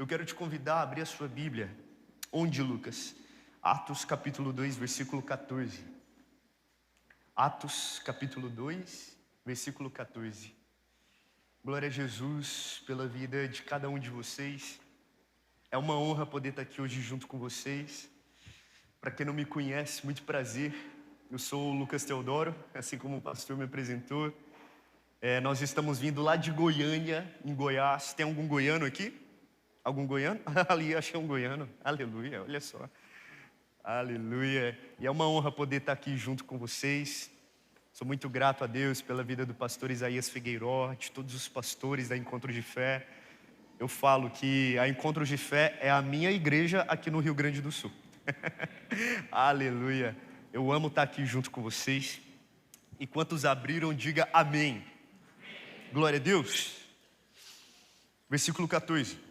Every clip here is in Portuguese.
Eu quero te convidar a abrir a sua Bíblia. Onde, Lucas? Atos capítulo 2, versículo 14. Atos capítulo 2, versículo 14. Glória a Jesus pela vida de cada um de vocês. É uma honra poder estar aqui hoje junto com vocês. Para quem não me conhece, muito prazer. Eu sou o Lucas Teodoro, assim como o pastor me apresentou. Nós estamos vindo lá de Goiânia, em Goiás. Tem algum goiano aqui? Algum goiano? Ali, achei um goiano. Aleluia, olha só. Aleluia. E é uma honra poder estar aqui junto com vocês. Sou muito grato a Deus pela vida do pastor Isaías Figueiró, de todos os pastores da Encontro de Fé. Eu falo que a Encontro de Fé é a minha igreja aqui no Rio Grande do Sul. Aleluia. Eu amo estar aqui junto com vocês. E quantos abriram, diga amém. Glória a Deus. Versículo 14.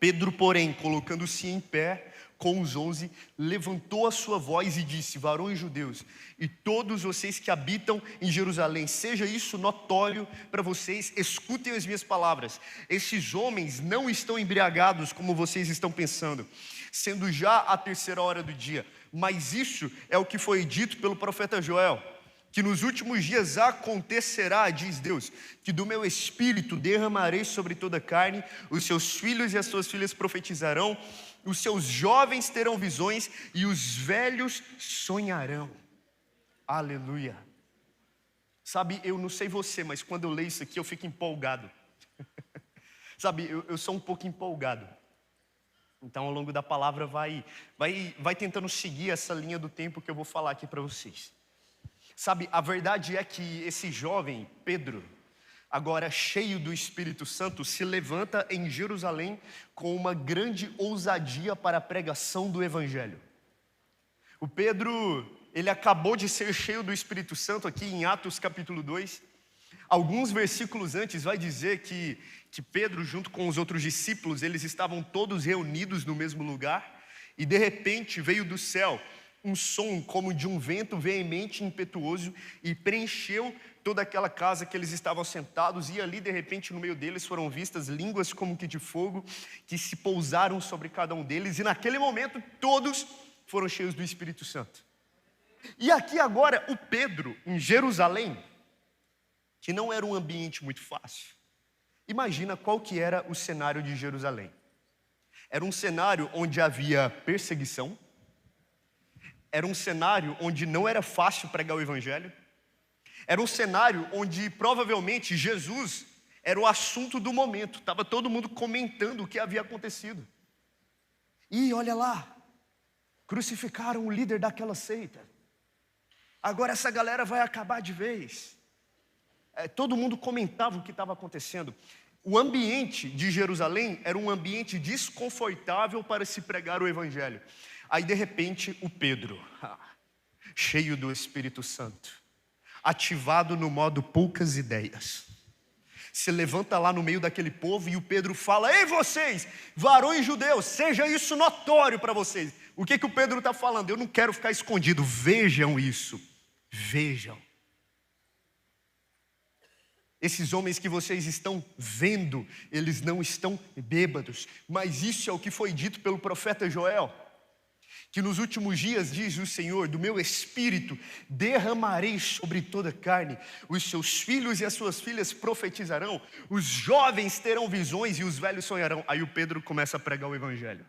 Pedro, porém, colocando-se em pé com os 11, levantou a sua voz e disse: varões judeus, e todos vocês que habitam em Jerusalém, seja isso notório para vocês, escutem as minhas palavras. Esses homens não estão embriagados como vocês estão pensando, sendo já a 3ª hora do dia. Mas isso é o que foi dito pelo profeta Joel, que nos últimos dias acontecerá, diz Deus, que do meu espírito derramarei sobre toda a carne, os seus filhos e as suas filhas profetizarão, os seus jovens terão visões e os velhos sonharão. Aleluia. Sabe, eu não sei você, mas quando eu leio isso aqui eu fico empolgado. Sabe, eu sou um pouco empolgado. Então ao longo da palavra vai tentando seguir essa linha do tempo que eu vou falar aqui para vocês. Sabe, a verdade é que esse jovem, Pedro, agora cheio do Espírito Santo, se levanta em Jerusalém com uma grande ousadia para a pregação do Evangelho. O Pedro, ele acabou de ser cheio do Espírito Santo aqui em Atos capítulo 2. Alguns versículos antes vai dizer que Pedro, junto com os outros discípulos, eles estavam todos reunidos no mesmo lugar e de repente veio do céu um som como de um vento veemente e impetuoso e preencheu toda aquela casa que eles estavam sentados, e ali de repente no meio deles foram vistas línguas como que de fogo que se pousaram sobre cada um deles, e naquele momento todos foram cheios do Espírito Santo. E aqui agora o Pedro em Jerusalém, que não era um ambiente muito fácil. Imagina qual que era o cenário de Jerusalém. Era um cenário onde havia perseguição. Era um cenário onde não era fácil pregar o Evangelho. Era um cenário onde provavelmente Jesus era o assunto do momento. Estava todo mundo comentando o que havia acontecido. E olha lá, crucificaram o líder daquela seita. Agora essa galera vai acabar de vez. Todo mundo comentava o que estava acontecendo. O ambiente de Jerusalém era um ambiente desconfortável para se pregar o Evangelho. Aí de repente o Pedro, cheio do Espírito Santo, ativado no modo poucas ideias, se levanta lá no meio daquele povo e o Pedro fala: ei vocês, varões judeus, seja isso notório para vocês. O que o Pedro está falando? Eu não quero ficar escondido, vejam isso, vejam. Esses homens que vocês estão vendo, eles não estão bêbados, mas isso é o que foi dito pelo profeta Joel, que nos últimos dias, diz o Senhor, do meu espírito derramarei sobre toda a carne, os seus filhos e as suas filhas profetizarão, os jovens terão visões e os velhos sonharão. Aí o Pedro começa a pregar o Evangelho.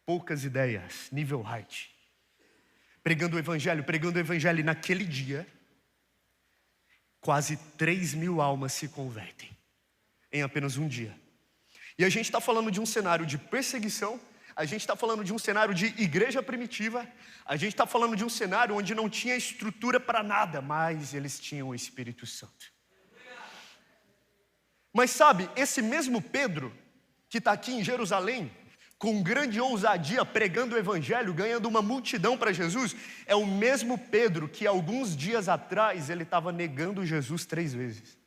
Poucas ideias, nível hard. Pregando o Evangelho, e naquele dia, quase 3.000 almas se convertem, em apenas um dia. E a gente está falando de um cenário de perseguição, a gente está falando de um cenário de igreja primitiva, a gente está falando de um cenário onde não tinha estrutura para nada, mas eles tinham o Espírito Santo. Mas sabe, esse mesmo Pedro, que está aqui em Jerusalém, com grande ousadia, pregando o Evangelho, ganhando uma multidão para Jesus, é o mesmo Pedro que alguns dias atrás ele estava negando Jesus 3 vezes.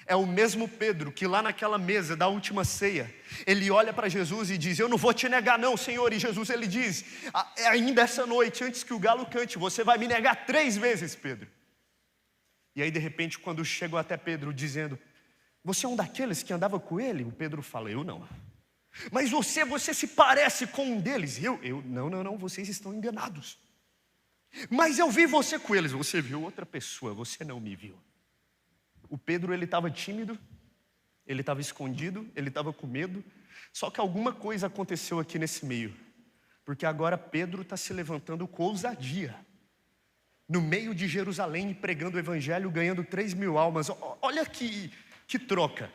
É o mesmo Pedro que lá naquela mesa da última ceia, ele olha para Jesus e diz: eu não vou te negar não, Senhor. E Jesus ele diz: ainda essa noite, antes que o galo cante, você vai me negar 3 vezes, Pedro. E aí de repente quando chegam até Pedro dizendo: Você é um daqueles que andava com ele? O Pedro fala, eu não. Mas você se parece com um deles. Não, vocês estão enganados. Mas eu vi você com eles. Você viu outra pessoa, você não me viu. O Pedro, ele estava tímido, ele estava escondido, ele estava com medo. Só que alguma coisa aconteceu aqui nesse meio. Porque agora Pedro está se levantando com ousadia. No meio de Jerusalém, pregando o evangelho, ganhando 3.000 almas. Olha que troca.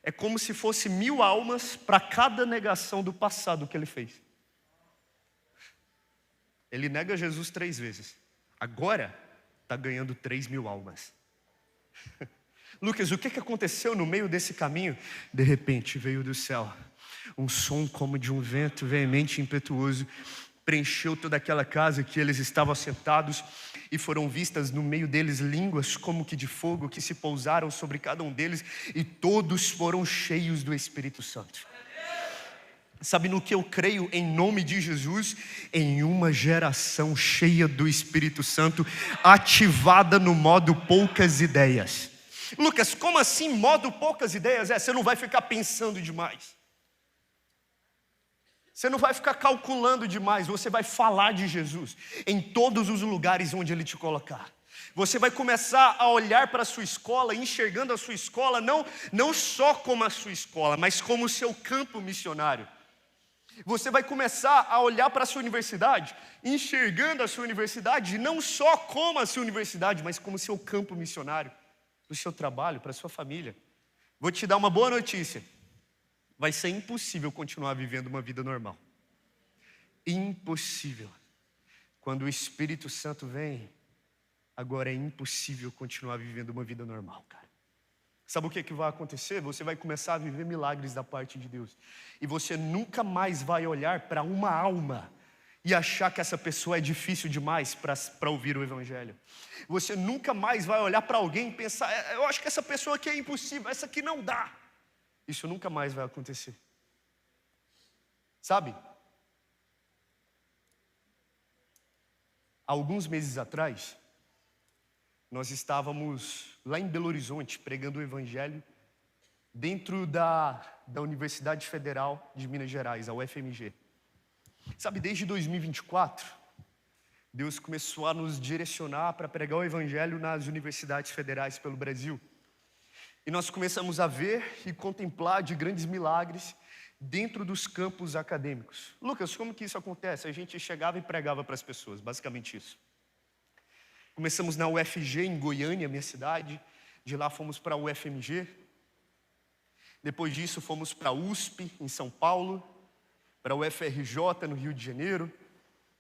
É como se fosse 1.000 almas para cada negação do passado que ele fez. Ele nega Jesus 3 vezes. Agora está ganhando 3.000 almas. Lucas, o que aconteceu no meio desse caminho? De repente veio do céu um som como de um vento veemente e impetuoso, preencheu toda aquela casa que eles estavam assentados, e foram vistas no meio deles línguas como que de fogo, que se pousaram sobre cada um deles, e todos foram cheios do Espírito Santo. Sabe no que eu creio em nome de Jesus? Em uma geração cheia do Espírito Santo, ativada no modo poucas ideias. Lucas, como assim modo poucas ideias? Você não vai ficar pensando demais. Você não vai ficar calculando demais, você vai falar de Jesus em todos os lugares onde Ele te colocar. Você vai começar a olhar para a sua escola, enxergando a sua escola não só como a sua escola, mas como o seu campo missionário. Você vai começar a olhar para a sua universidade, enxergando a sua universidade não só como a sua universidade, mas como o seu campo missionário, para o seu trabalho, para a sua família. Vou te dar uma boa notícia. Vai ser impossível continuar vivendo uma vida normal. Impossível. Quando o Espírito Santo vem, agora é impossível continuar vivendo uma vida normal, cara. Sabe o que vai acontecer? Você vai começar a viver milagres da parte de Deus. E você nunca mais vai olhar para uma alma e achar que essa pessoa é difícil demais para ouvir o Evangelho. Você nunca mais vai olhar para alguém e pensar, eu acho que essa pessoa aqui é impossível, essa aqui não dá. Isso nunca mais vai acontecer. Sabe? Alguns meses atrás, nós estávamos lá em Belo Horizonte pregando o Evangelho dentro da Universidade Federal de Minas Gerais, a UFMG. Sabe, desde 2024, Deus começou a nos direcionar para pregar o Evangelho nas universidades federais pelo Brasil. E nós começamos a ver e contemplar de grandes milagres dentro dos campos acadêmicos. Lucas, como que isso acontece? A gente chegava e pregava para as pessoas, basicamente isso. Começamos na UFG, em Goiânia, minha cidade. De lá fomos para a UFMG. Depois disso fomos para a USP, em São Paulo. Para a UFRJ, no Rio de Janeiro.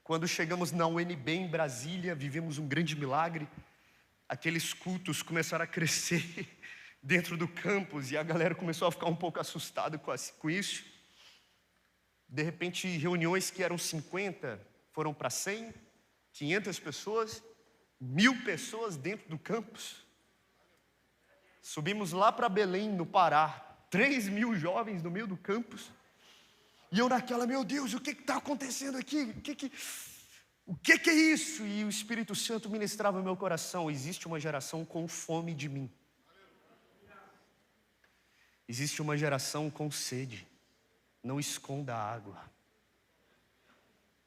Quando chegamos na UNB, em Brasília, vivemos um grande milagre. Aqueles cultos começaram a crescer dentro do campus, e a galera começou a ficar um pouco assustada com isso. De repente, reuniões que eram 50 foram para 100, 500 pessoas, 1.000 pessoas dentro do campus. Subimos lá para Belém, no Pará, 3.000 jovens no meio do campus. E eu naquela, meu Deus, o que está acontecendo aqui? O que é isso? E o Espírito Santo ministrava no meu coração, existe uma geração com fome de mim. Existe uma geração com sede, não esconda a água.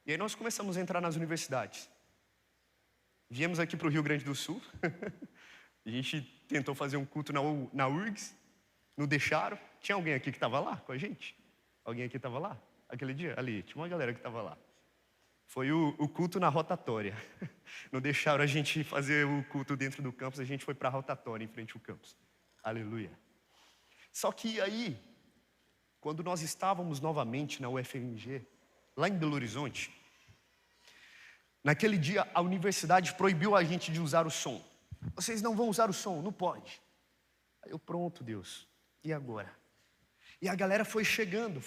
E aí nós começamos a entrar nas universidades. Viemos aqui para o Rio Grande do Sul, a gente tentou fazer um culto na URGS, não deixaram. Tinha alguém aqui que estava lá com a gente? Alguém aqui estava lá? Aquele dia? Ali, tinha uma galera que estava lá. Foi o culto na rotatória. Não deixaram a gente fazer o culto dentro do campus, a gente foi para a rotatória em frente ao campus. Aleluia. Só que aí, quando nós estávamos novamente na UFMG, lá em Belo Horizonte, naquele dia a universidade proibiu a gente de usar o som. Vocês não vão usar o som, não pode. Aí eu, pronto, Deus, e agora? E a galera foi chegando.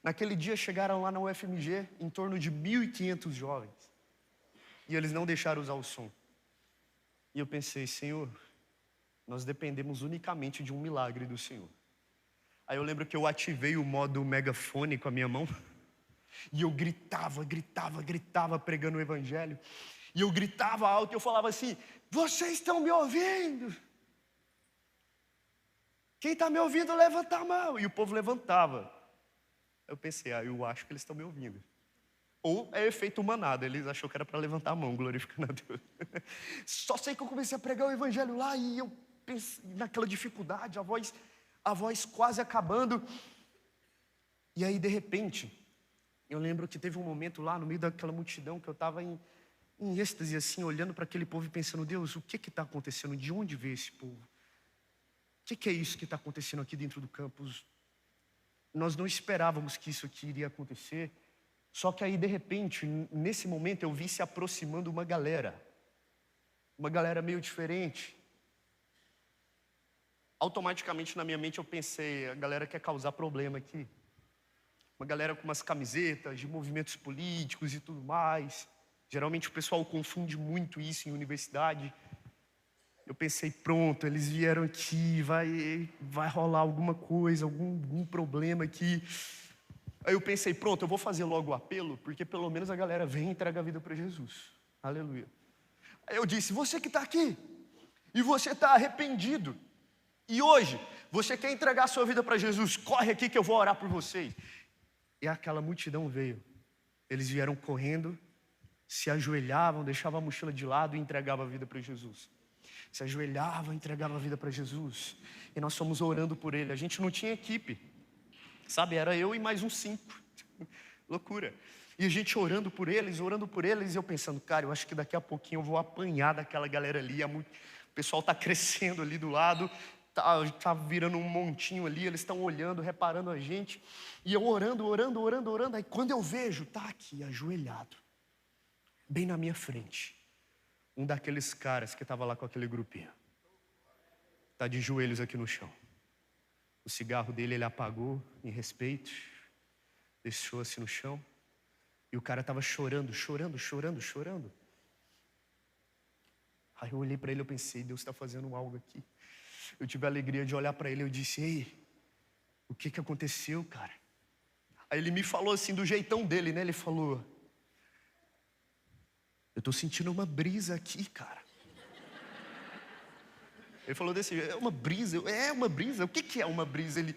Naquele dia chegaram lá na UFMG em torno de 1.500 jovens. E eles não deixaram usar o som. E eu pensei, Senhor, nós dependemos unicamente de um milagre do Senhor. Aí eu lembro que eu ativei o modo megafone com a minha mão. E eu gritava pregando o Evangelho. E eu gritava alto e eu falava assim, vocês estão me ouvindo? Quem está me ouvindo, levanta a mão. E o povo levantava. Eu pensei, eu acho que eles estão me ouvindo. Ou é efeito manada, eles achou que era para levantar a mão, glorificando a Deus. Só sei que eu comecei a pregar o evangelho lá e eu pensei naquela dificuldade, a voz quase acabando. E aí, de repente, eu lembro que teve um momento lá no meio daquela multidão que eu estava em êxtase, assim, olhando para aquele povo e pensando, Deus, o que está acontecendo? De onde veio esse povo? O que é isso que está acontecendo aqui dentro do campus? Nós não esperávamos que isso aqui iria acontecer. Só que aí, de repente, nesse momento, eu vi se aproximando uma galera meio diferente. Automaticamente na minha mente eu pensei, a galera quer causar problema aqui. Uma galera com umas camisetas de movimentos políticos e tudo mais. Geralmente o pessoal confunde muito isso em universidade. Eu pensei, pronto, eles vieram aqui, vai rolar alguma coisa, algum problema aqui. Aí eu pensei, pronto, eu vou fazer logo o apelo, porque pelo menos a galera vem e entrega a vida para Jesus. Aleluia. Aí eu disse, você que está aqui, e você está arrependido, e hoje você quer entregar a sua vida para Jesus, corre aqui que eu vou orar por vocês. E aquela multidão veio. Eles vieram correndo, se ajoelhavam, deixavam a mochila de lado e entregavam a vida para Jesus. Se ajoelhavam, entregavam a vida para Jesus. E nós fomos orando por ele. A gente não tinha equipe, sabe? Era eu e mais uns 5. Loucura. E a gente orando por eles, e eu pensando, cara, eu acho que daqui a pouquinho eu vou apanhar daquela galera ali. O pessoal está crescendo ali do lado, tá virando um montinho ali, eles estão olhando, reparando a gente. E eu orando. Aí quando eu vejo, tá aqui, ajoelhado, bem na minha frente, um daqueles caras que estava lá com aquele grupinho. Tá de joelhos aqui no chão. O cigarro dele ele apagou em respeito, deixou assim no chão. E o cara estava chorando. Aí eu olhei para ele e pensei, Deus está fazendo algo aqui. Eu tive a alegria de olhar para ele e eu disse, ei, o que aconteceu, cara? Aí ele me falou assim, do jeitão dele, né? Ele falou, eu estou sentindo uma brisa aqui, cara. Ele falou desse jeito, é uma brisa? O que é uma brisa? Ele,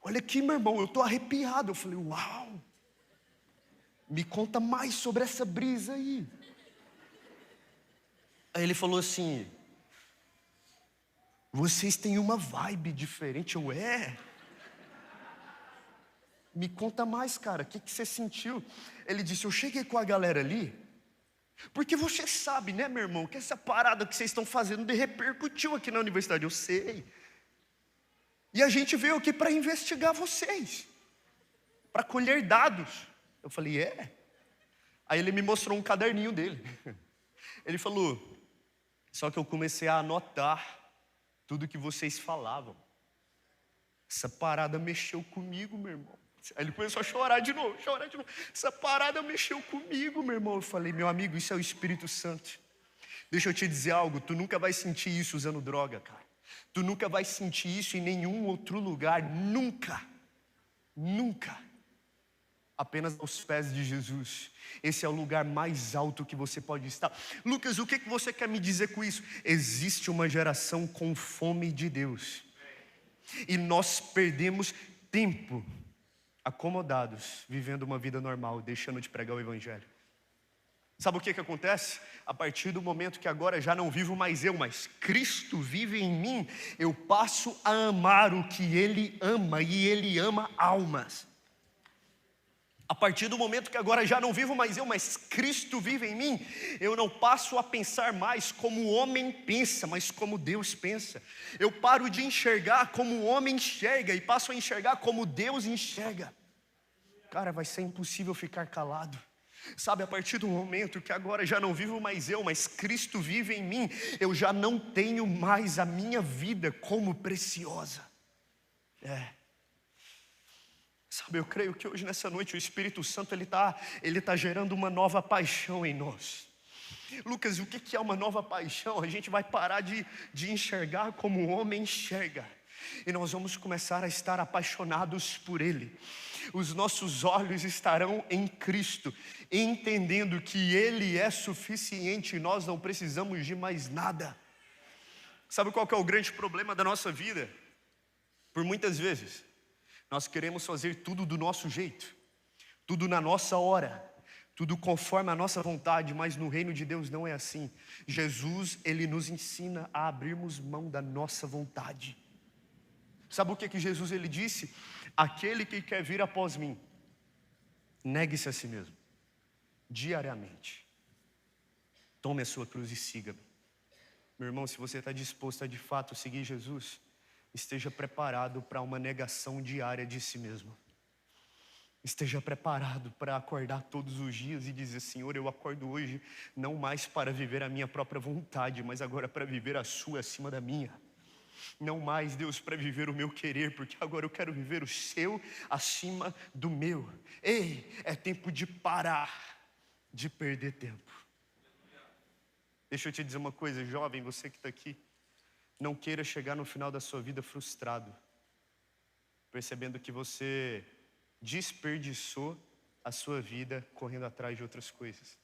olha aqui, meu irmão, eu estou arrepiado. Eu falei, uau, me conta mais sobre essa brisa aí. Aí ele falou assim, vocês têm uma vibe diferente. Eu, me conta mais, cara, o que você sentiu? Ele disse, eu cheguei com a galera ali, porque você sabe, né, meu irmão, que essa parada que vocês estão fazendo repercutiu aqui na universidade, eu sei. E a gente veio aqui para investigar vocês, para colher dados. Eu falei, Aí ele me mostrou um caderninho dele. Ele falou, só que eu comecei a anotar tudo que vocês falavam. Essa parada mexeu comigo, meu irmão. Aí ele começou a chorar de novo. Essa parada mexeu comigo, meu irmão. Eu falei, meu amigo, isso é o Espírito Santo. Deixa eu te dizer algo, tu nunca vai sentir isso usando droga, cara. Tu nunca vai sentir isso em nenhum outro lugar, nunca. Apenas aos pés de Jesus. Esse é o lugar mais alto que você pode estar. Lucas, o que você quer me dizer com isso? Existe uma geração com fome de Deus. E nós perdemos tempo acomodados, vivendo uma vida normal, deixando de pregar o evangelho. Sabe o que acontece? A partir do momento que agora já não vivo mais eu, mas Cristo vive em mim, eu passo a amar o que Ele ama, e Ele ama almas. A partir do momento que agora já não vivo mais eu, mas Cristo vive em mim, eu não passo a pensar mais como o homem pensa, mas como Deus pensa. Eu paro de enxergar como o homem enxerga e passo a enxergar como Deus enxerga. Cara, vai ser impossível ficar calado. Sabe, a partir do momento que agora já não vivo mais eu, mas Cristo vive em mim, eu já não tenho mais a minha vida como preciosa. Sabe, eu creio que hoje nessa noite o Espírito Santo ele tá gerando uma nova paixão em nós. Lucas, o que é uma nova paixão? A gente vai parar de enxergar como o homem enxerga, e nós vamos começar a estar apaixonados por Ele. Os nossos olhos estarão em Cristo, entendendo que Ele é suficiente e nós não precisamos de mais nada. Sabe qual que é o grande problema da nossa vida? Por muitas vezes, nós queremos fazer tudo do nosso jeito, tudo na nossa hora, tudo conforme a nossa vontade, mas no reino de Deus não é assim. Jesus, Ele nos ensina a abrirmos mão da nossa vontade. Sabe o que Jesus ele disse? Aquele que quer vir após mim, negue-se a si mesmo, diariamente. Tome a sua cruz e siga-me. Meu irmão, se você está disposto a de fato seguir Jesus, esteja preparado para uma negação diária de si mesmo. Esteja preparado para acordar todos os dias e dizer: Senhor, eu acordo hoje não mais para viver a minha própria vontade, mas agora para viver a sua acima da minha. Não mais, Deus, para viver o meu querer, porque agora eu quero viver o seu acima do meu. Ei, é tempo de parar de perder tempo. Deixa eu te dizer uma coisa, jovem, você que está aqui, não queira chegar no final da sua vida frustrado, percebendo que você desperdiçou a sua vida correndo atrás de outras coisas.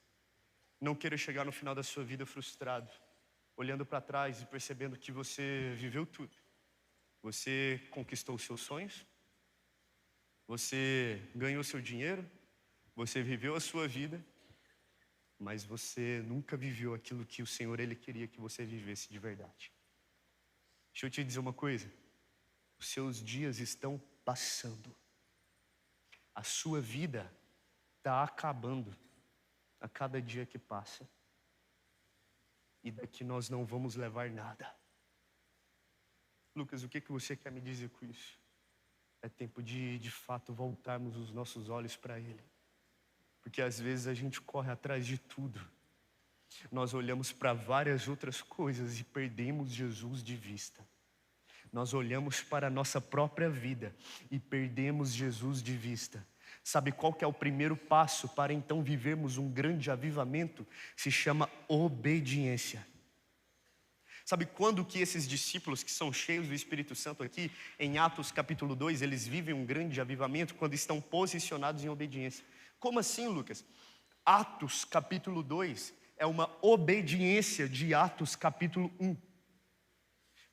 Não queira chegar no final da sua vida frustrado, olhando para trás e percebendo que você viveu tudo. Você conquistou os seus sonhos, você ganhou seu dinheiro, você viveu a sua vida, mas você nunca viveu aquilo que o Senhor Ele queria que você vivesse de verdade. Deixa eu te dizer uma coisa, os seus dias estão passando. A sua vida está acabando a cada dia que passa. E daqui nós não vamos levar nada. Lucas, o que você quer me dizer com isso? É tempo de fato voltarmos os nossos olhos para Ele. Porque às vezes a gente corre atrás de tudo. Nós olhamos para várias outras coisas e perdemos Jesus de vista. Nós olhamos para a nossa própria vida e perdemos Jesus de vista. Sabe qual que é o primeiro passo para então vivermos um grande avivamento? Se chama obediência. Sabe quando que esses discípulos que são cheios do Espírito Santo aqui, em Atos capítulo 2, eles vivem um grande avivamento? Quando estão posicionados em obediência. Como assim, Lucas? Atos capítulo 2 é uma obediência de Atos capítulo 1.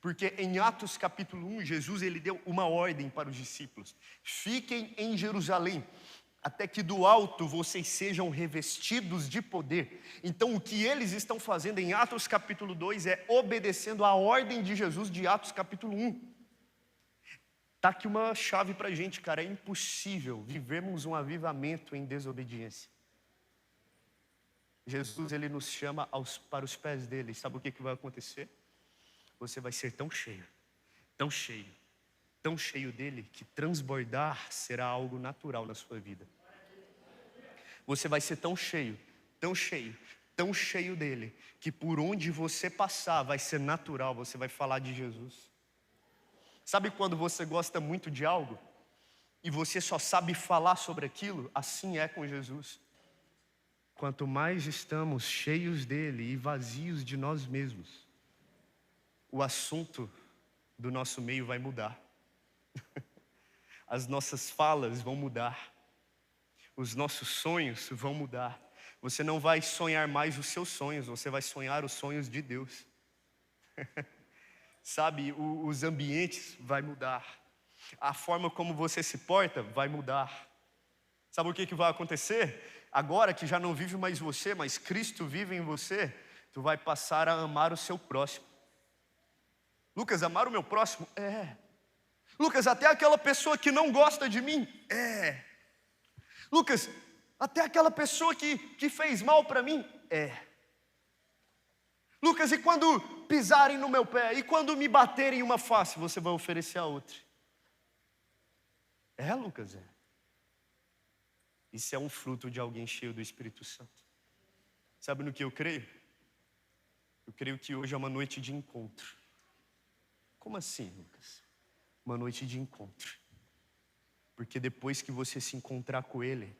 Porque em Atos capítulo 1, Jesus ele deu uma ordem para os discípulos: fiquem em Jerusalém, até que do alto vocês sejam revestidos de poder. Então o que eles estão fazendo em Atos capítulo 2 é obedecendo a ordem de Jesus de Atos capítulo 1. Tá aqui uma chave para a gente, cara: é impossível vivermos um avivamento em desobediência. Jesus ele nos chama para os pés dele. Sabe o que vai acontecer? Você vai ser tão cheio, tão cheio, tão cheio dele, que transbordar será algo natural na sua vida. Você vai ser tão cheio, tão cheio, tão cheio dele, que por onde você passar vai ser natural, você vai falar de Jesus. Sabe quando você gosta muito de algo e você só sabe falar sobre aquilo? Assim é com Jesus. Quanto mais estamos cheios dele e vazios de nós mesmos, o assunto do nosso meio vai mudar. As nossas falas vão mudar. Os nossos sonhos vão mudar. Você não vai sonhar mais os seus sonhos, você vai sonhar os sonhos de Deus. Sabe, os ambientes vai mudar. A forma como você se porta vai mudar. Sabe o que vai acontecer? Agora que já não vive mais você, mas Cristo vive em você, tu vai passar a amar o seu próximo. Lucas, amar o meu próximo? É. Lucas, até aquela pessoa que não gosta de mim? É. Lucas, até aquela pessoa que fez mal para mim? É. Lucas, e quando pisarem no meu pé? E quando me baterem uma face, você vai oferecer a outra? É, Lucas, é. Isso é um fruto de alguém cheio do Espírito Santo. Sabe no que eu creio? Eu creio que hoje é uma noite de encontro. Como assim, Lucas? Uma noite de encontro. Porque depois que você se encontrar com Ele,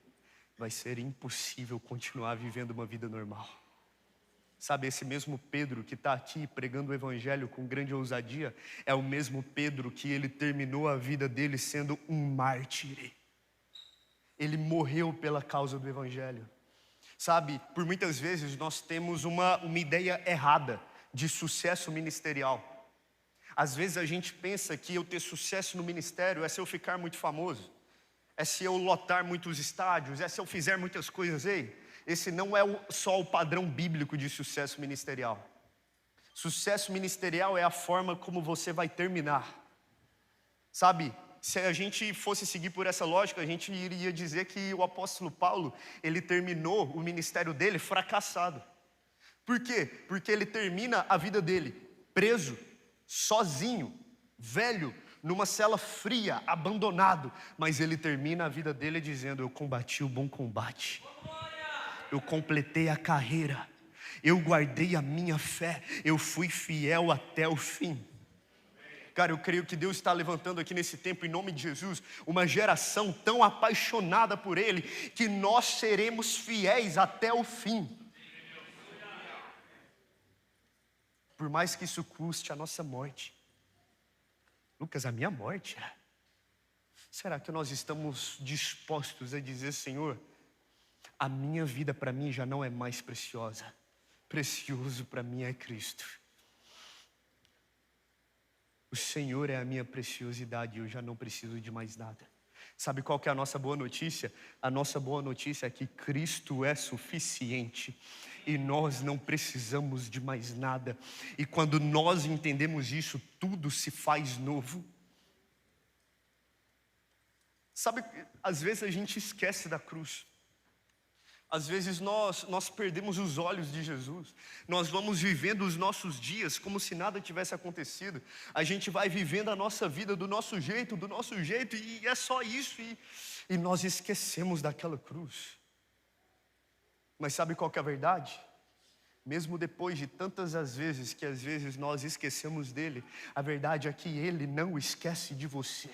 vai ser impossível continuar vivendo uma vida normal. Sabe, esse mesmo Pedro que está aqui pregando o Evangelho com grande ousadia, é o mesmo Pedro que ele terminou a vida dele sendo um mártir. Ele morreu pela causa do Evangelho. Sabe, por muitas vezes nós temos uma ideia errada de sucesso ministerial. Às vezes a gente pensa que eu ter sucesso no ministério é se eu ficar muito famoso, é se eu lotar muitos estádios, é se eu fizer muitas coisas. Ei, esse não é só o padrão bíblico de sucesso ministerial. Sucesso ministerial é a forma como você vai terminar. Sabe, se a gente fosse seguir por essa lógica, a gente iria dizer que o apóstolo Paulo, ele terminou o ministério dele fracassado. Por quê? Porque ele termina a vida dele preso, sozinho, velho, numa cela fria, abandonado. Mas ele termina a vida dele dizendo: eu combati o bom combate, eu completei a carreira, eu guardei a minha fé, eu fui fiel até o fim. Cara, eu creio que Deus está levantando aqui nesse tempo, em nome de Jesus, uma geração tão apaixonada por Ele, que nós seremos fiéis até o fim. Por mais que isso custe a nossa morte. Lucas, a minha morte? Será que nós estamos dispostos a dizer: Senhor, a minha vida para mim já não é mais preciosa, precioso para mim é Cristo. O Senhor é a minha preciosidade, eu já não preciso de mais nada. Sabe qual que é a nossa boa notícia? A nossa boa notícia é que Cristo é suficiente e nós não precisamos de mais nada. E quando nós entendemos isso, tudo se faz novo. Sabe, às vezes a gente esquece da cruz. Às vezes nós perdemos os olhos de Jesus. Nós vamos vivendo os nossos dias como se nada tivesse acontecido. A gente vai vivendo a nossa vida do nosso jeito, e é só isso. E nós esquecemos daquela cruz. Mas sabe qual que é a verdade? Mesmo depois de tantas as vezes que às vezes nós esquecemos dele, a verdade é que ele não esquece de você.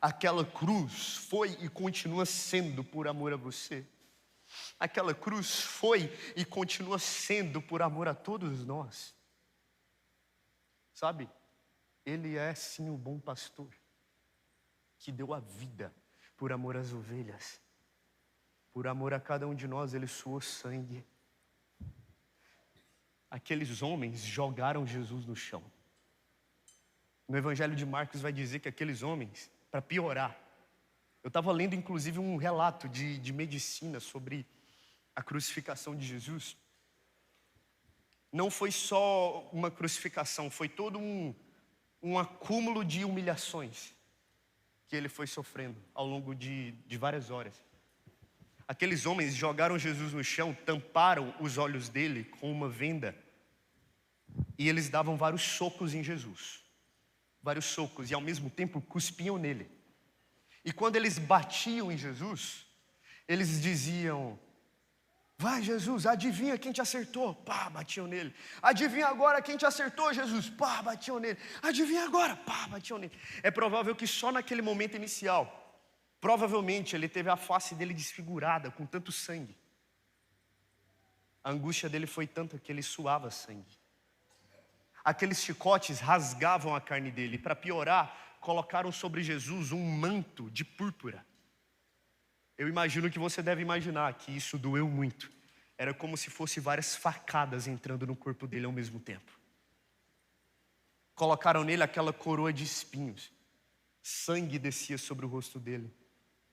Aquela cruz foi e continua sendo por amor a você. Aquela cruz foi e continua sendo por amor a todos nós. Sabe, ele é sim o bom pastor, que deu a vida por amor às ovelhas. Por amor a cada um de nós, ele suou sangue. Aqueles homens jogaram Jesus no chão. No Evangelho de Marcos vai dizer que aqueles homens, para piorar, eu estava lendo inclusive um relato de medicina sobre a crucificação de Jesus. Não foi só uma crucificação, foi todo um acúmulo de humilhações que ele foi sofrendo ao longo de várias horas. Aqueles homens jogaram Jesus no chão, tamparam os olhos dele com uma venda e eles davam vários socos em Jesus. Vários socos, e ao mesmo tempo cuspiam nele. E quando eles batiam em Jesus, eles diziam: vai Jesus, adivinha quem te acertou? Pá, batiam nele. Adivinha agora quem te acertou, Jesus? Pá, batiam nele. Adivinha agora? Pá, batiam nele. É provável que só naquele momento inicial, provavelmente ele teve a face dele desfigurada com tanto sangue. A angústia dele foi tanta que ele suava sangue. Aqueles chicotes rasgavam a carne dele. Para piorar, colocaram sobre Jesus um manto de púrpura. Eu imagino que você deve imaginar que isso doeu muito. Era como se fosse várias facadas entrando no corpo dele ao mesmo tempo. Colocaram nele aquela coroa de espinhos. Sangue descia sobre o rosto dele.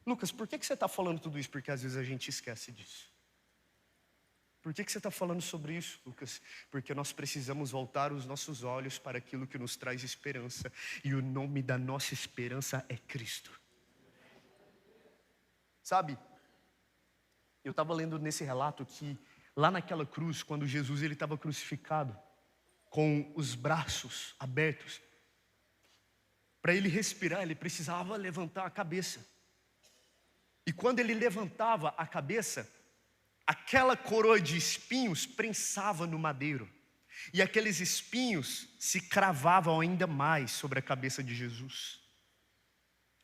Lucas, por que você está falando tudo isso? Porque às vezes a gente esquece disso. Por que você está falando sobre isso, Lucas? Porque nós precisamos voltar os nossos olhos para aquilo que nos traz esperança. E o nome da nossa esperança é Cristo. Sabe, eu estava lendo nesse relato que lá naquela cruz, quando Jesus estava crucificado, com os braços abertos, para ele respirar, ele precisava levantar a cabeça. E quando ele levantava a cabeça, aquela coroa de espinhos prensava no madeiro. E aqueles espinhos se cravavam ainda mais sobre a cabeça de Jesus.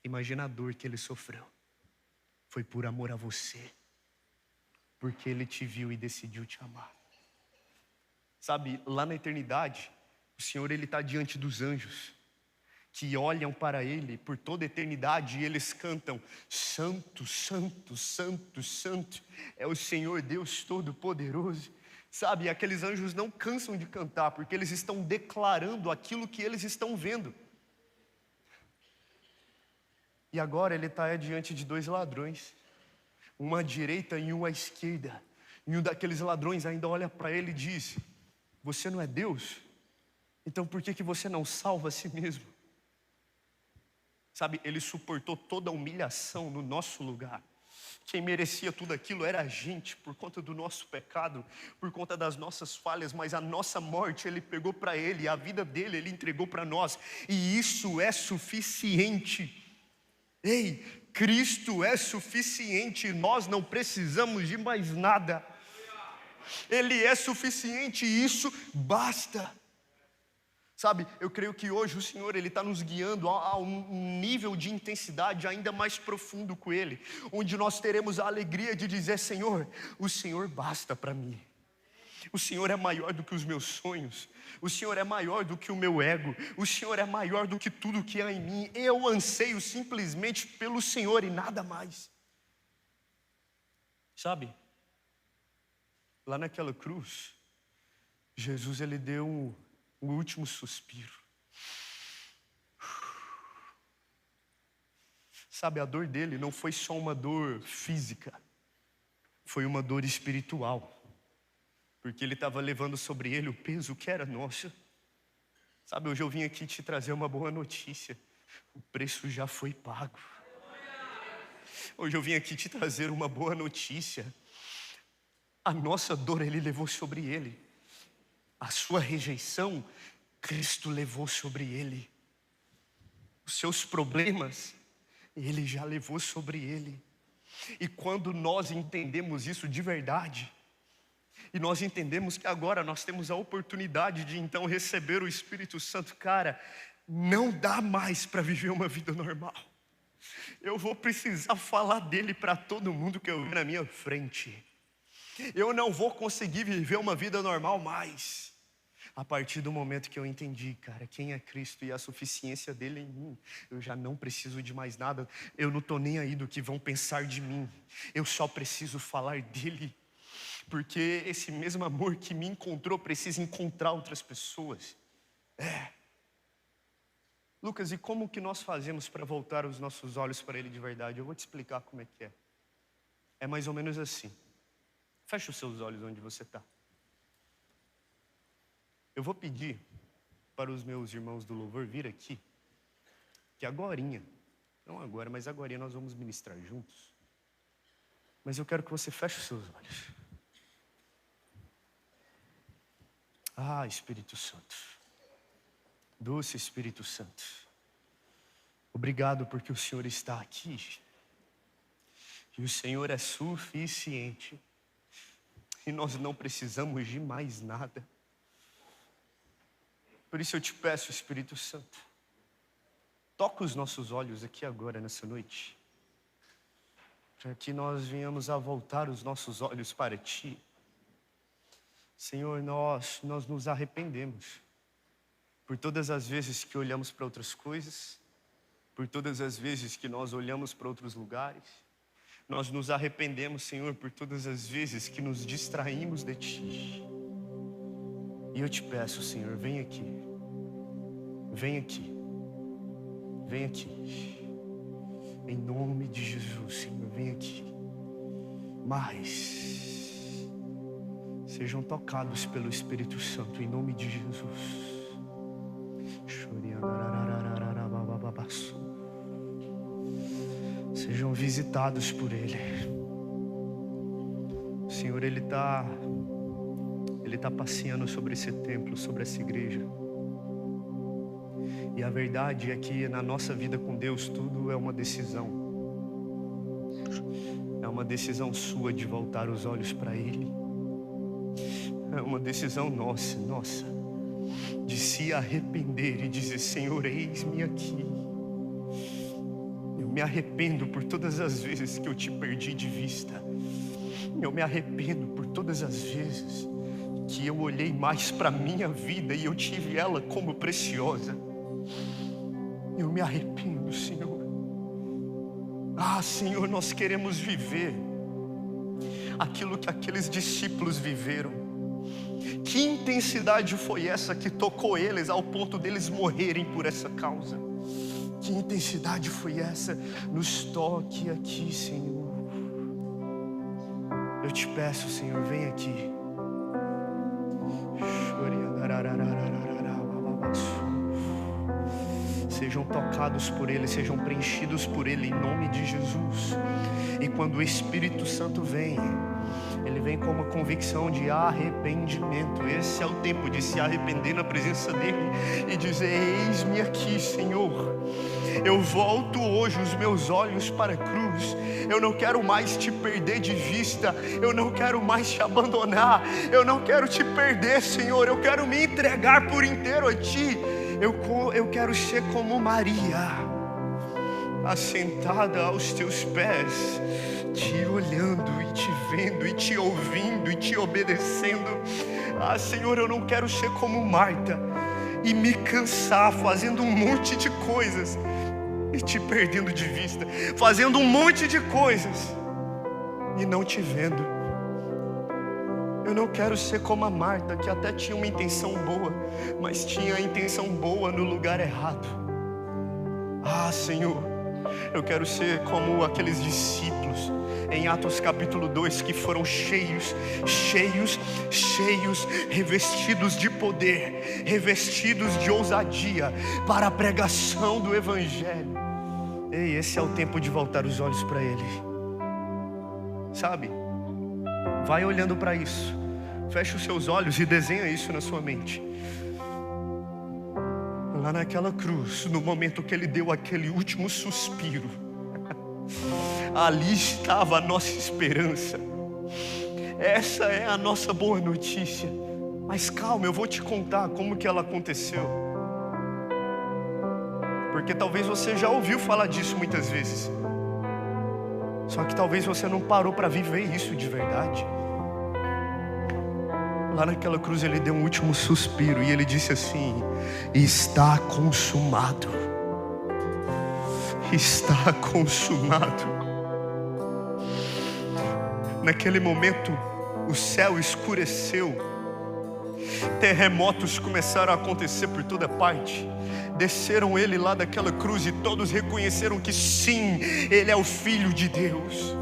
Imagina a dor que ele sofreu. Foi por amor a você. Porque ele te viu e decidiu te amar. Sabe, lá na eternidade, o Senhor ele está diante dos anjos, que olham para ele por toda a eternidade e eles cantam: Santo, Santo, Santo, Santo é o Senhor Deus Todo-Poderoso. Sabe, aqueles anjos não cansam de cantar, porque eles estão declarando aquilo que eles estão vendo. E agora ele está diante de dois ladrões, uma à direita e um à esquerda. E um daqueles ladrões ainda olha para ele e diz: você não é Deus? Então por que você não salva a si mesmo? Sabe, ele suportou toda a humilhação no nosso lugar. Quem merecia tudo aquilo era a gente, por conta do nosso pecado, por conta das nossas falhas, mas a nossa morte ele pegou para ele, a vida dele ele entregou para nós, e isso é suficiente. Ei, Cristo é suficiente, nós não precisamos de mais nada. Ele é suficiente e isso basta. Sabe, eu creio que hoje o Senhor ele está nos guiando a um nível de intensidade ainda mais profundo com Ele, onde nós teremos a alegria de dizer: Senhor, o Senhor basta para mim. O Senhor é maior do que os meus sonhos, o Senhor é maior do que o meu ego, o Senhor é maior do que tudo que há em mim. Eu anseio simplesmente pelo Senhor e nada mais. Sabe, lá naquela cruz, Jesus ele deu um último suspiro. Sabe, a dor dele não foi só uma dor física, foi uma dor espiritual, porque ele estava levando sobre ele o peso que era nosso. Sabe, hoje eu vim aqui te trazer uma boa notícia: o preço já foi pago. Hoje eu vim aqui te trazer uma boa notícia: a nossa dor ele levou sobre ele. A sua rejeição, Cristo levou sobre ele. Os seus problemas, ele já levou sobre ele. E quando nós entendemos isso de verdade, e nós entendemos que agora nós temos a oportunidade de então receber o Espírito Santo, cara, não dá mais para viver uma vida normal. Eu vou precisar falar dele para todo mundo que eu ver na minha frente. Eu não vou conseguir viver uma vida normal mais. A partir do momento que eu entendi, cara, quem é Cristo e a suficiência dele em mim, eu já não preciso de mais nada. Eu não estou nem aí do que vão pensar de mim. Eu só preciso falar dele. Porque esse mesmo amor que me encontrou precisa encontrar outras pessoas. Lucas, e como que nós fazemos para voltar os nossos olhos para ele de verdade? Eu vou te explicar como é que é. É mais ou menos assim. Feche os seus olhos onde você está. Eu vou pedir para os meus irmãos do louvor vir aqui, que agorinha, não agora, mas agorinha nós vamos ministrar juntos. Mas eu quero que você feche os seus olhos. Ah, Espírito Santo, doce Espírito Santo, obrigado porque o Senhor está aqui. E o Senhor é suficiente. E nós não precisamos de mais nada. Por isso eu te peço, Espírito Santo, toca os nossos olhos aqui agora, nessa noite, para que nós venhamos a voltar os nossos olhos para Ti. Senhor, nós nos arrependemos por todas as vezes que olhamos para outras coisas, por todas as vezes que nós olhamos para outros lugares. Nós nos arrependemos, Senhor, por todas as vezes que nos distraímos de Ti. E eu te peço, Senhor, vem aqui. Vem aqui. Vem aqui. Em nome de Jesus, Senhor, vem aqui. Mas sejam tocados pelo Espírito Santo, em nome de Jesus. Sejam visitados por Ele. O Senhor, Ele está passeando sobre esse templo, sobre essa igreja. E a verdade é que na nossa vida com Deus tudo é uma decisão. É uma decisão sua de voltar os olhos para Ele. É uma decisão nossa, de se arrepender e dizer: Senhor, eis-me aqui. Eu me arrependo por todas as vezes que eu te perdi de vista. Eu me arrependo por todas as vezes que eu olhei mais para a minha vida e eu tive ela como preciosa. Eu me arrependo, Senhor. Ah, Senhor, nós queremos viver aquilo que aqueles discípulos viveram. Que intensidade foi essa que tocou eles ao ponto deles morrerem por essa causa? Que intensidade foi essa? Nos toque aqui, Senhor. Eu te peço, Senhor, vem aqui. Sejam tocados por Ele, sejam preenchidos por Ele, em nome de Jesus. E quando o Espírito Santo vem, Ele vem com uma convicção de arrependimento. Esse é o tempo de se arrepender na presença dEle e dizer: eis-me aqui, Senhor. Eu volto hoje os meus olhos para a cruz. Eu não quero mais te perder de vista. Eu não quero mais te abandonar. Eu não quero te perder, Senhor. Eu quero me entregar por inteiro a Ti. Eu quero ser como Maria, assentada aos Teus pés, te olhando e te vendo e te ouvindo e te obedecendo. Ah, Senhor, eu não quero ser como Marta e me cansar fazendo um monte de coisas e te perdendo de vista, fazendo um monte de coisas e não te vendo. Eu não quero ser como a Marta, que até tinha uma intenção boa, mas tinha a intenção boa no lugar errado. Ah, Senhor, eu quero ser como aqueles discípulos em Atos capítulo 2, que foram cheios, revestidos de poder, revestidos de ousadia para a pregação do Evangelho. Ei, esse é o tempo de voltar os olhos para Ele. Sabe? Vai olhando para isso. Fecha os seus olhos e desenha isso na sua mente. Lá naquela cruz, no momento que Ele deu aquele último suspiro, ali estava a nossa esperança. Essa é a nossa boa notícia. Mas calma, eu vou te contar como que ela aconteceu. Porque talvez você já ouviu falar disso muitas vezes. Só que talvez você não parou para viver isso de verdade. Lá naquela cruz Ele deu um último suspiro e Ele disse assim: está consumado. Está consumado. Naquele momento o céu escureceu, terremotos começaram a acontecer por toda parte. Desceram Ele lá daquela cruz e todos reconheceram que sim, Ele é o Filho de Deus.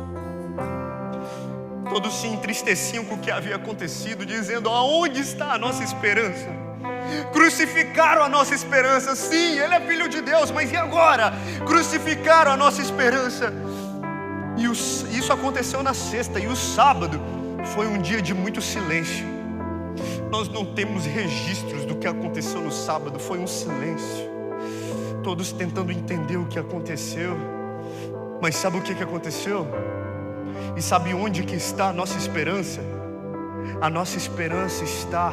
Todos se entristeciam com o que havia acontecido, dizendo: aonde está a nossa esperança? Crucificaram a nossa esperança. Sim, Ele é Filho de Deus, mas e agora? Crucificaram a nossa esperança. E isso aconteceu na sexta. E o sábado foi um dia de muito silêncio. Nós não temos registros do que aconteceu no sábado. Foi um silêncio. Todos tentando entender o que aconteceu. Mas sabe o que aconteceu? E sabe onde que está a nossa esperança? A nossa esperança está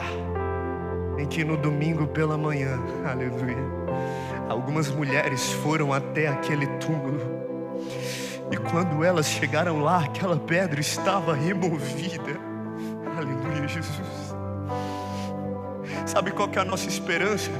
em que no domingo pela manhã, aleluia, algumas mulheres foram até aquele túmulo. E quando elas chegaram lá, aquela pedra estava removida. Aleluia, Jesus. Sabe qual que é a nossa esperança?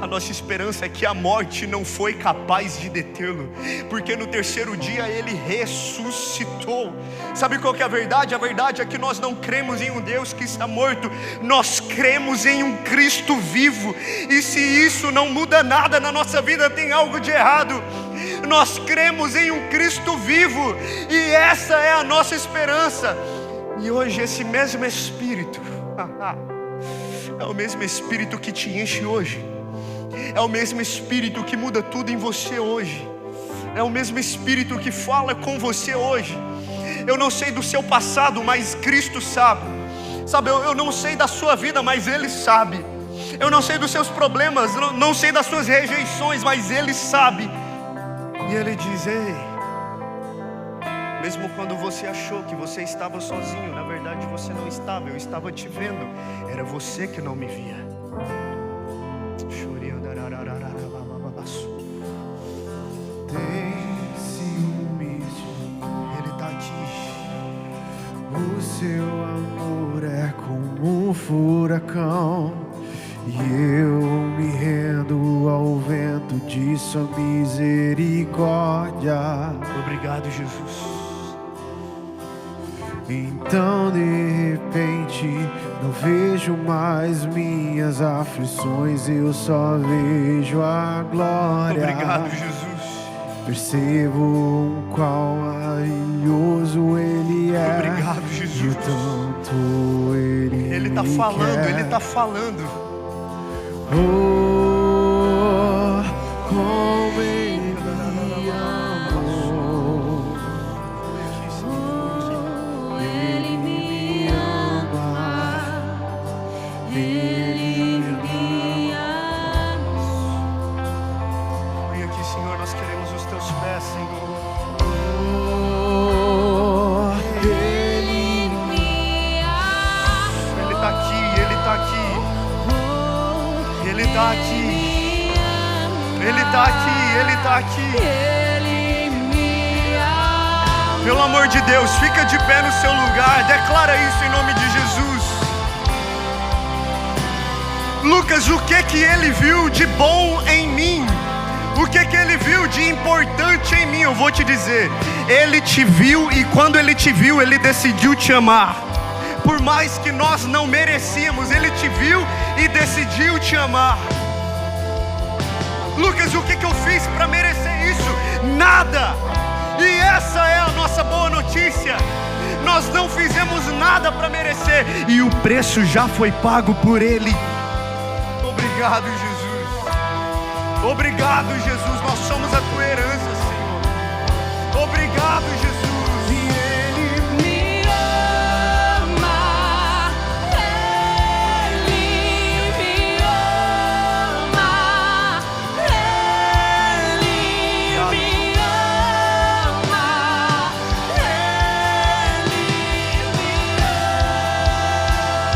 A nossa esperança é que a morte não foi capaz de detê-lo, porque no terceiro dia Ele ressuscitou. Sabe qual que é a verdade? A verdade é que nós não cremos em um Deus que está morto. Nós cremos em um Cristo vivo. E se isso não muda nada na nossa vida, tem algo de errado. Nós cremos em um Cristo vivo, e essa é a nossa esperança. E hoje esse mesmo Espírito é o mesmo Espírito que te enche hoje. É o mesmo Espírito que muda tudo em você hoje. É o mesmo Espírito que fala com você hoje. Eu não sei do seu passado, mas Cristo sabe. Sabe, eu não sei da sua vida, mas Ele sabe. Eu não sei dos seus problemas, não sei das suas rejeições, mas Ele sabe. E Ele diz: ei, mesmo quando você achou que você estava sozinho, na verdade você não estava, eu estava te vendo. Era você que não me via. Tem ciúmes, Ele está aqui. o seu amor é como um furacão, e eu me rendo ao vento de sua misericórdia. Obrigado, Jesus. Então de repente não vejo mais minhas aflições, eu só vejo a glória. Obrigado, Jesus. Percebo o quão maravilhoso Ele é. Obrigado, Jesus. E o tanto Ele está me falando, quer. Ele está falando. Oh, como Ele me amou. Oh, Ele me ama. Ele me ama. Vem aqui, Senhor, nós queremos os teus pés, Senhor. Oh, Ele me ama. Ele está aqui, Ele está aqui. Ele está aqui. Ele está aqui, Ele está aqui. Ele me ama. Pelo amor de Deus, fica de pé no seu lugar. Declara isso em nome de Jesus. Lucas, o que ele viu de bom em mim? O que ele viu de importante em mim? Eu vou te dizer. Ele te viu e quando ele te viu, ele decidiu te amar. Por mais que nós não merecíamos, ele te viu e decidiu te amar. Lucas, o que eu fiz para merecer isso? Nada. E essa é a nossa boa notícia. Nós não fizemos nada para merecer e o preço já foi pago por Ele. Obrigado, Jesus. Obrigado, Jesus. Nós somos a tua herança, Senhor. Obrigado, Jesus. E Ele me ama. Ele me ama. Ele me ama.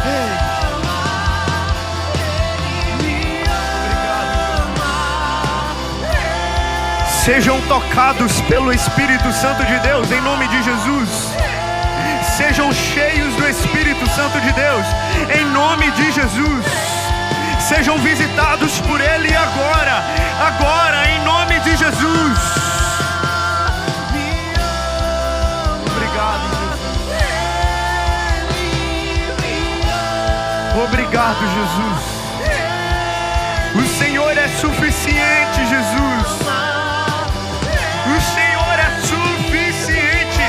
Ele me Sejam tocados pelo Espírito Santo de Deus, em nome de Jesus. Sejam cheios do Espírito Santo de Deus, em nome de Jesus. Sejam visitados por Ele agora, em nome de Jesus. Obrigado, Jesus. Obrigado, Jesus. O Senhor é suficiente, Jesus. O Senhor é suficiente,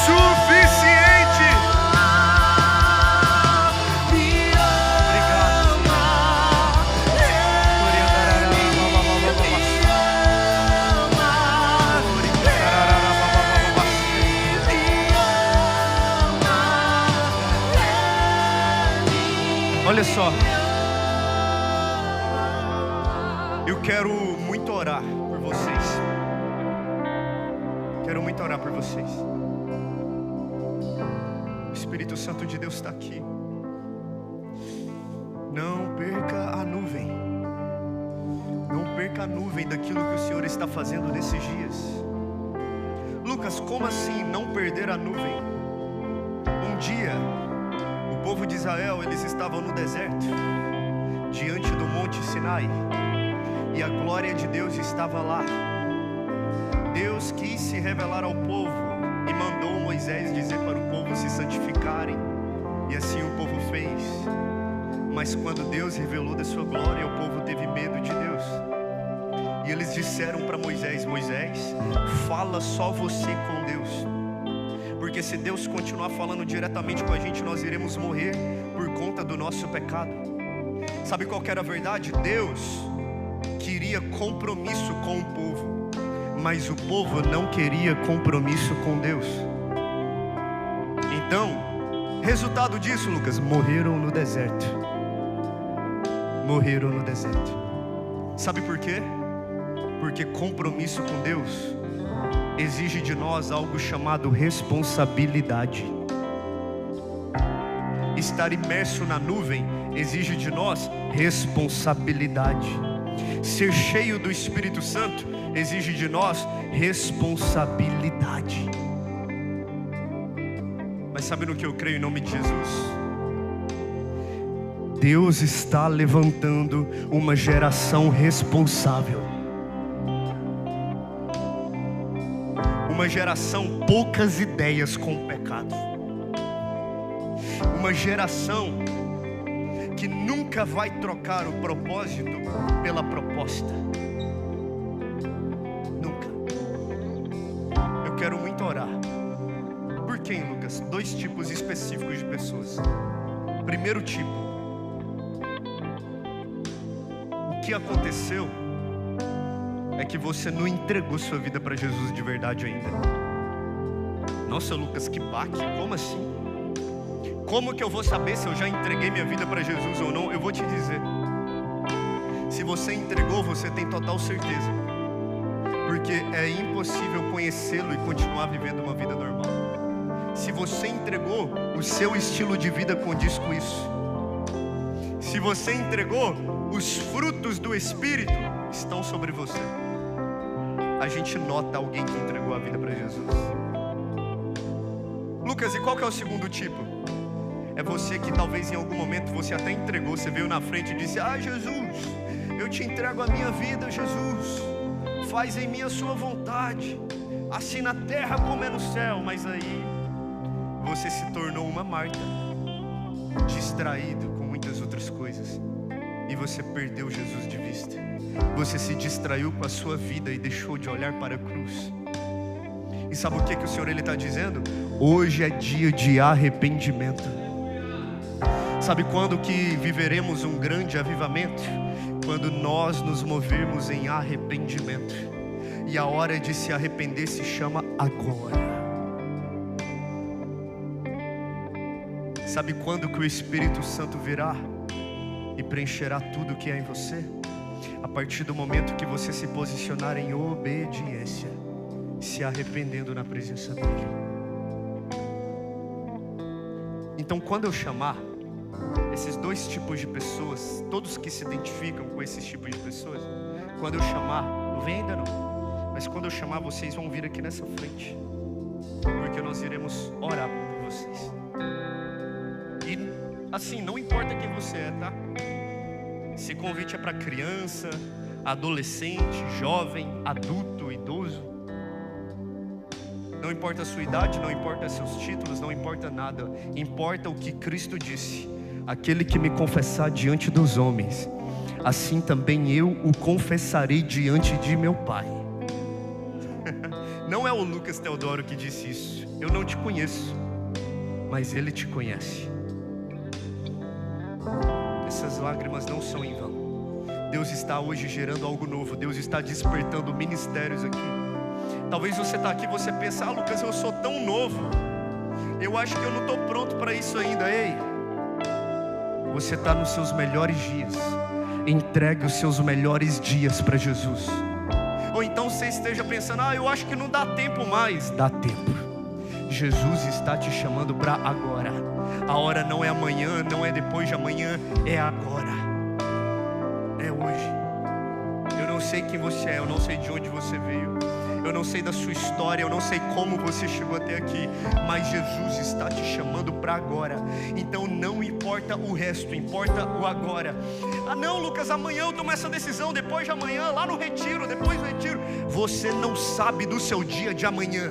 suficiente. Olha só, eu quero muito orar por vocês. Quero muito orar por vocês. O Espírito Santo de Deus está aqui. Não perca a nuvem. Não perca a nuvem daquilo que o Senhor está fazendo nesses dias. Lucas, como assim não perder a nuvem? Um dia, o povo de Israel, eles estavam no deserto, diante do Monte Sinai, e a glória de Deus estava lá. Deus quis se revelar ao povo e mandou Moisés dizer para o povo se santificarem, e assim o povo fez. Mas quando Deus revelou da sua glória, o povo teve medo de Deus, e eles disseram para Moisés: Moisés, fala só você com Deus, porque se Deus continuar falando diretamente com a gente, nós iremos morrer por conta do nosso pecado. Sabe qual que era a verdade? Deus queria compromisso com o povo, mas o povo não queria compromisso com Deus. Então, resultado disso, Lucas, morreram no deserto. Morreram no deserto. Sabe por quê? Porque compromisso com Deus exige de nós algo chamado responsabilidade. Estar imerso na nuvem exige de nós responsabilidade. Ser cheio do Espírito Santo exige de nós responsabilidade. Mas sabe no que eu creio em nome de Jesus? Deus está levantando uma geração responsável. Uma geração poucas ideias com o pecado. uma geração que nunca vai trocar o propósito pela proposta. Nunca. Eu quero muito orar. Por quem, Lucas? 2 tipos específicos de pessoas. Primeiro tipo, o que aconteceu é que você não entregou sua vida para Jesus de verdade ainda. Nossa, Lucas, que baque, como assim? Como que eu vou saber se eu já entreguei minha vida para Jesus ou não? Eu vou te dizer. Se você entregou, você tem total certeza. Porque é impossível conhecê-lo e continuar vivendo uma vida normal. Se você entregou, o seu estilo de vida condiz com isso. Se você entregou, os frutos do Espírito estão sobre você. A gente nota alguém que entregou a vida para Jesus. Lucas, e qual que é o segundo tipo? É você que talvez em algum momento você até entregou, você veio na frente e disse: ah, Jesus, eu te entrego a minha vida, Jesus, faz em mim a sua vontade, assim na terra como é no céu. Mas aí você se tornou uma Marta, distraído com muitas outras coisas, e você perdeu Jesus de vista. Você se distraiu com a sua vida e deixou de olhar para a cruz. E sabe o que o Senhor está dizendo? Hoje é dia de arrependimento. Sabe quando que viveremos um grande avivamento? Quando nós nos movermos em arrependimento. E a hora de se arrepender se chama agora. Sabe quando que o Espírito Santo virá e preencherá tudo que é em você? A partir do momento que você se posicionar em obediência, se arrependendo na presença dele. Então, quando eu chamar esses 2 tipos de pessoas, todos que se identificam com esses tipos de pessoas, quando eu chamar, não vem ainda não, mas quando eu chamar, vocês vão vir aqui nessa frente, porque nós iremos orar por vocês. E assim, não importa quem você é, tá? Esse convite é para criança, adolescente, jovem, adulto, idoso. Não importa a sua idade, não importa seus títulos, não importa nada. Importa o que Cristo disse: aquele que me confessar diante dos homens, assim também eu o confessarei diante de meu Pai. Não é o Lucas Teodoro que disse isso. Eu não te conheço, mas Ele te conhece. Essas lágrimas não são em vão. Deus está hoje gerando algo novo. Deus está despertando ministérios aqui. Talvez você está aqui e você pensa: ah, Lucas, eu sou tão novo, eu acho que eu não estou pronto para isso ainda. Ei, você está nos seus melhores dias. Entregue os seus melhores dias para Jesus. Ou então você esteja pensando: ah, eu acho que não dá tempo mais. Dá tempo. Jesus está te chamando para agora. A hora não é amanhã, não é depois de amanhã, é agora. É hoje. Eu não sei quem você é, eu não sei de onde você veio, eu não sei da sua história, eu não sei como você chegou até aqui, mas Jesus está te chamando para agora. Então não importa o resto, importa o agora. Ah não, Lucas, amanhã eu tomo essa decisão, depois de amanhã, lá no retiro, depois do retiro. Você não sabe do seu dia de amanhã,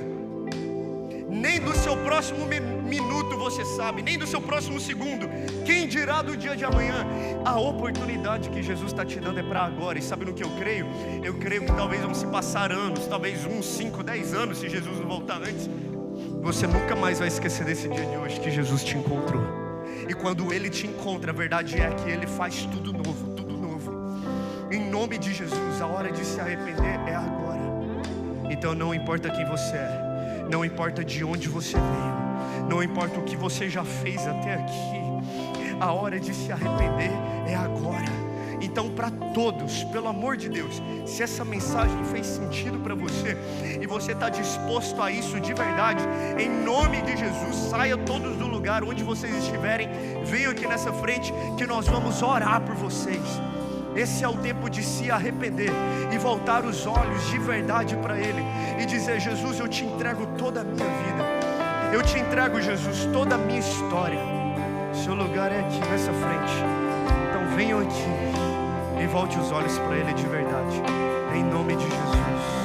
nem do seu próximo minuto você sabe, nem do seu próximo segundo. Quem dirá do dia de amanhã? A oportunidade que Jesus está te dando é para agora. E sabe no que eu creio? Eu creio que talvez vão se passar anos, talvez 1, 5, 10 anos, se Jesus não voltar antes. Você nunca mais vai esquecer desse dia de hoje que Jesus te encontrou. E quando Ele te encontra, a verdade é que Ele faz tudo novo, tudo novo. Em nome de Jesus, a hora de se arrepender é agora. Então não importa quem você é, não importa de onde você veio, não importa o que você já fez até aqui, a hora de se arrepender é agora. Então, para todos, pelo amor de Deus, se essa mensagem fez sentido para você e você está disposto a isso de verdade, em nome de Jesus, saia todos do lugar onde vocês estiverem, venham aqui nessa frente que nós vamos orar por vocês. Esse é o tempo de se arrepender e voltar os olhos de verdade para Ele e dizer: Jesus, eu te entrego toda a minha vida, eu te entrego, Jesus, toda a minha história. Seu lugar é aqui nessa frente. Então venham aqui e volte os olhos para Ele de verdade, em nome de Jesus.